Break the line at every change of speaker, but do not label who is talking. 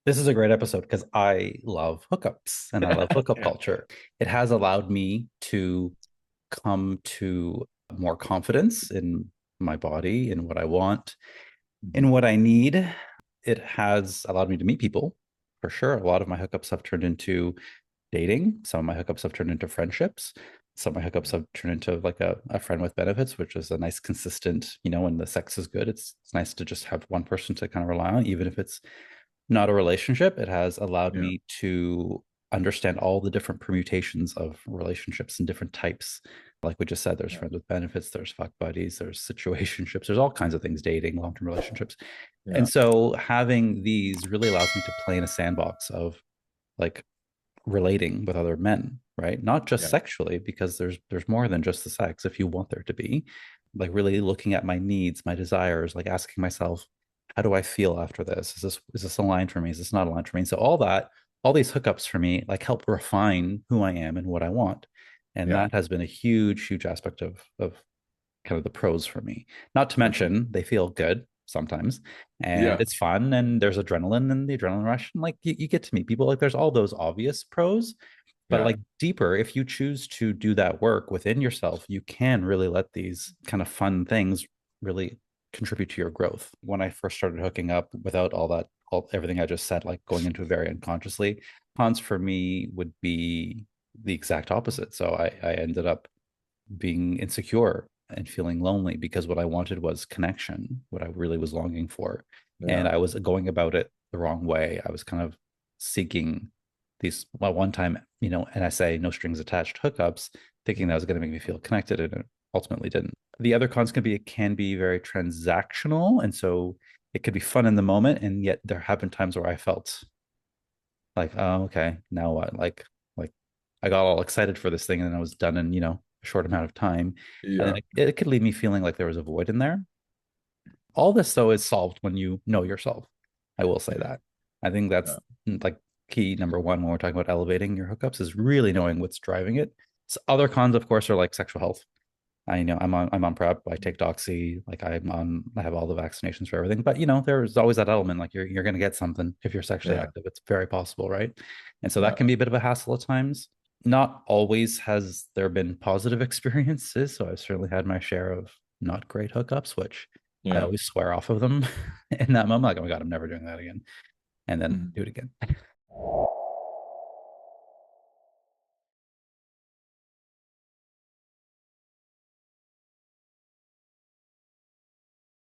This is a great episode because I love hookups and I love hookup
Yeah.
culture. It has allowed me to come to more confidence in my body, in what I want, in
Mhm.
what I need. It has allowed me to meet people for sure. A lot of my hookups have turned into dating. Some of my hookups have turned into friendships. Some of my hookups have turned into like a friend with benefits, which is a nice consistent, when the sex is good, it's nice to just have one person to kind of rely on, even if it's not a relationship. It has allowed
Yeah.
me to understand all the different permutations of relationships and different types. Like we just said, there's
Yeah.
friends with benefits, there's fuck buddies, there's situationships, there's all kinds of things, dating, long-term relationships. And
Yeah.
so having these really allows me to play in a sandbox of like relating with other men, right? Not just
Yeah.
sexually, because there's more than just the sex if you want there to be. Like really looking at my needs, my desires, like asking myself, how do I feel after this? Is this aligned for me? Is this not aligned for me? So all these hookups for me like help refine who I am and what I want. And
Yeah.
that has been a huge, huge aspect of kind of the pros for me. Not to mention they feel good sometimes and
Yeah.
it's fun and there's adrenaline and the adrenaline rush and like you get to meet people. Like there's all those obvious pros, but
Yeah.
like deeper, if you choose to do that work within yourself, you can really let these kind of fun things really contribute to your growth. When I first started hooking up without everything I just said, like going into it very unconsciously, cons for me would be the exact opposite. So I ended up being insecure and feeling lonely because what I wanted was connection, what I really was longing for. And
Yeah.
I was going about it the wrong way. I was kind of seeking these, well, one time, and I say no strings attached hookups, thinking that was going to make me feel connected, and it ultimately didn't. The other cons can be it can be very transactional. And so it could be fun in the moment. And yet there have been times where I felt like, oh, okay, now what? Like I got all excited for this thing and then I was done in, a short amount of time. And then
Yeah.
it could leave me feeling like there was a void in there. All this though is solved when you know yourself. I will say that. I think that's
Yeah.
like key number one when we're talking about elevating your hookups is really knowing what's driving it. So other cons, of course, are like sexual health. I know I'm on prep. I take doxy. Like I have all the vaccinations for everything. But there's always that element. Like you're gonna get something if you're sexually
Yeah.
active. It's very possible, right? And so that
Yeah.
can be a bit of a hassle at times. Not always has there been positive experiences. So I've certainly had my share of not great hookups, which I
Yeah.
always swear off of them in that moment. Like, oh my God, I'm never doing that again. And then
Mhm.
do it again.